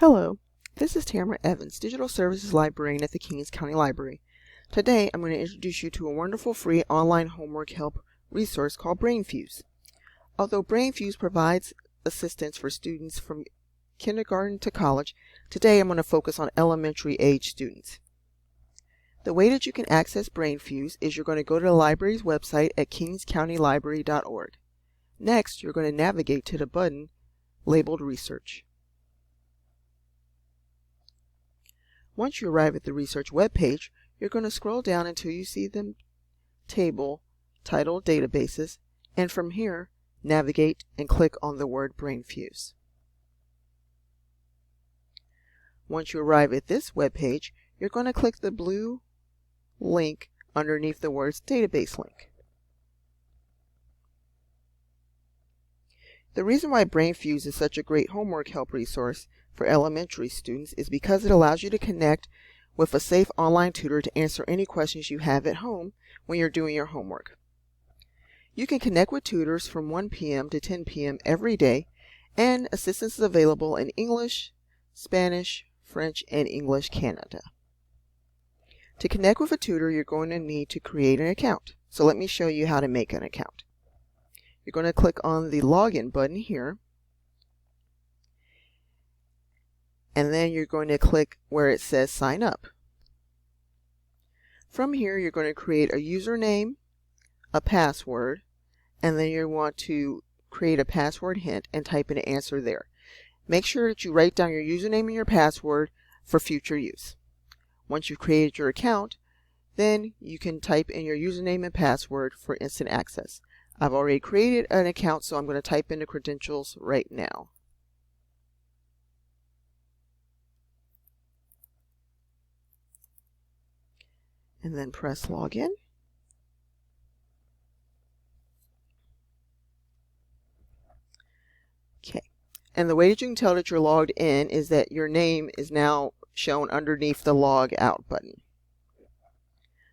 Hello, this is Tamara Evans, Digital Services Librarian at the Kings County Library. Today I'm going to introduce you to a wonderful free online homework help resource called Brainfuse. Although Brainfuse provides assistance for students from kindergarten to college, today I'm going to focus on elementary age students. The way that you can access Brainfuse is you're going to go to the library's website at kingscountylibrary.org. Next, you're going to navigate to the button labeled Research. Once you arrive at the research webpage, you're going to scroll down until you see the table titled Databases, and from here, navigate and click on the word Brainfuse. Once you arrive at this webpage, you're going to click the blue link underneath the words Database Link. The reason why Brainfuse is such a great homework help resource for elementary students is because it allows you to connect with a safe online tutor to answer any questions you have at home when you're doing your homework. You can connect with tutors from 1 p.m. to 10 p.m. every day, and assistance is available in English, Spanish, French, and English Canada. To connect with a tutor, you're going to need to create an account. So let me show you how to make an account. You're going to click on the login button here, and then you're going to click where it says sign up. From here, you're going to create a username, a password, and then you want to create a password hint and type in an answer there. Make sure that you write down your username and your password for future use. Once you've created your account, then you can type in your username and password for instant access. I've already created an account, so I'm going to type in the credentials right now. And then press login. Okay. And the way that you can tell that you're logged in is that your name is now shown underneath the log out button.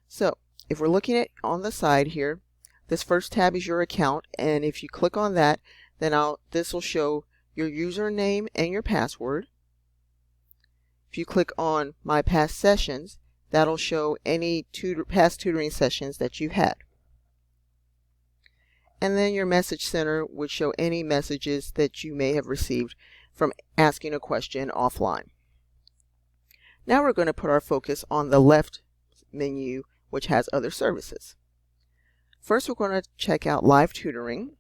So if we're looking at on the side here, this first tab is your account, and if you click on that, then this will show your username and your password. If you click on My Past Sessions, that'll show any past tutoring sessions that you've had. And then your message center would show any messages that you may have received from asking a question offline. Now we're going to put our focus on the left menu, which has other services. First, we're going to check out live tutoring.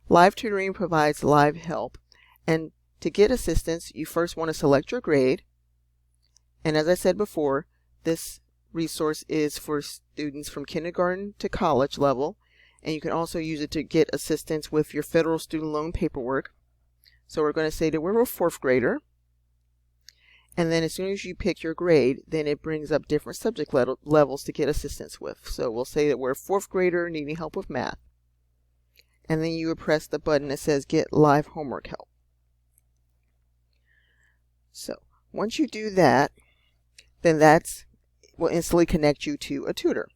Live tutoring provides live help, and to get assistance, you first want to select your grade. And as I said before, this resource is for students from kindergarten to college level, and you can also use it to get assistance with your federal student loan paperwork. So we're going to say that we're a 4th grader, and then as soon as you pick your grade, then it brings up different subject levels to get assistance with. So we'll say that we're a 4th grader needing help with math, and then you would press the button that says Get Live Homework Help. So once you do that, then that will instantly connect you to a tutor.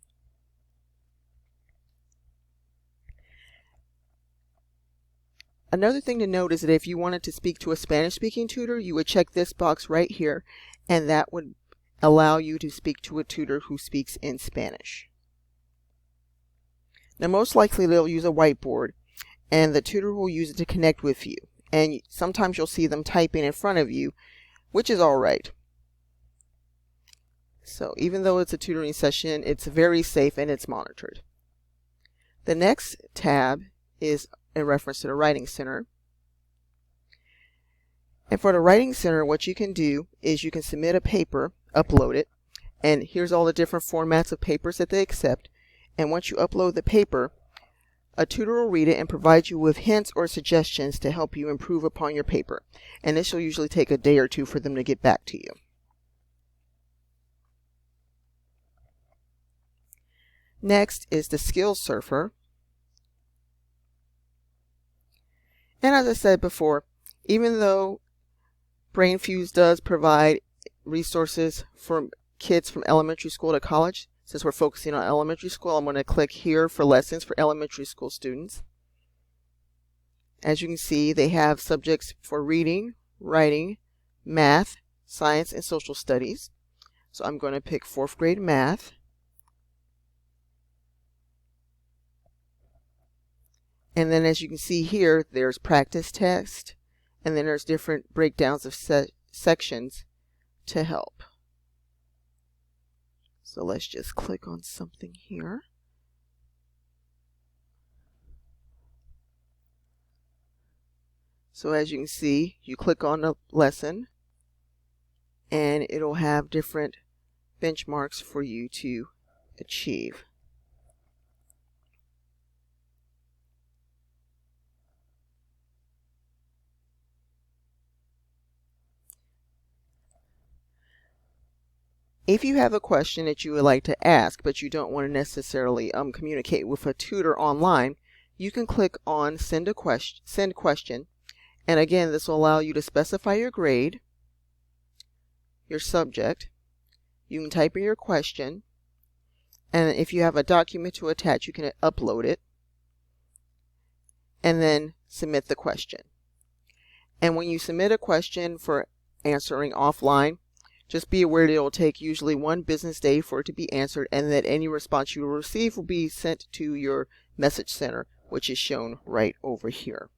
Another thing to note is that if you wanted to speak to a Spanish-speaking tutor, you would check this box right here, and that would allow you to speak to a tutor who speaks in Spanish. Now, most likely they'll use a whiteboard, and the tutor will use it to connect with you. And sometimes you'll see them typing in front of you, which is all right. So even though it's a tutoring session, it's very safe and it's monitored. The next tab is in reference to the Writing Center. And for the Writing Center, what you can do is you can submit a paper, upload it, and here's all the different formats of papers that they accept. And once you upload the paper, a tutor will read it and provide you with hints or suggestions to help you improve upon your paper. And this will usually take a day or two for them to get back to you. Next is the Skills Surfer. And as I said before, even though Brainfuse does provide resources for kids from elementary school to college, since we're focusing on elementary school, I'm going to click here for lessons for elementary school students. As you can see, they have subjects for reading, writing, math, science, and social studies. So I'm going to pick 4th grade math. And then as you can see here, there's practice text, and then there's different breakdowns of sections to help. So let's just click on something here. So as you can see, you click on the lesson and it'll have different benchmarks for you to achieve. If you have a question that you would like to ask, but you don't want to necessarily communicate with a tutor online, you can click on Send Question. And again, this will allow you to specify your grade, your subject. You can type in your question. And if you have a document to attach, you can upload it. And then submit the question. And when you submit a question for answering offline, just be aware that it will take usually 1 business day for it to be answered, and that any response you will receive will be sent to your message center, which is shown right over here.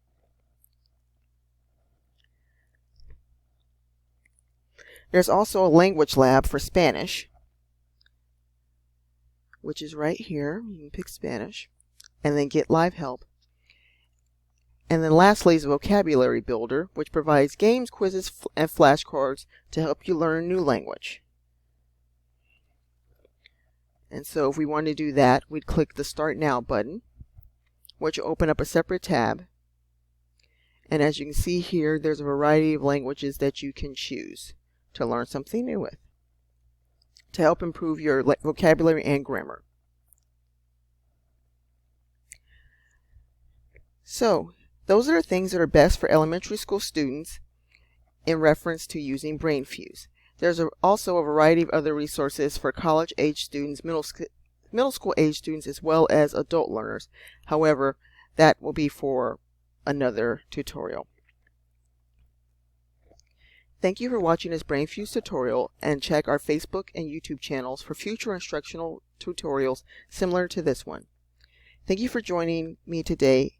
There's also a language lab for Spanish, which is right here. You can pick Spanish and then get live help. And then lastly is a vocabulary builder, which provides games, quizzes, and flashcards to help you learn a new language. And so if we want to do that, we'd click the Start Now button, which will open up a separate tab. And as you can see here, there's a variety of languages that you can choose to learn something new with, to help improve your vocabulary and grammar. So, those are the things that are best for elementary school students in reference to using Brainfuse. There's also a variety of other resources for college-age students, middle school-age students, as well as adult learners. However, that will be for another tutorial. Thank you for watching this Brainfuse tutorial, and check our Facebook and YouTube channels for future instructional tutorials similar to this one. Thank you for joining me today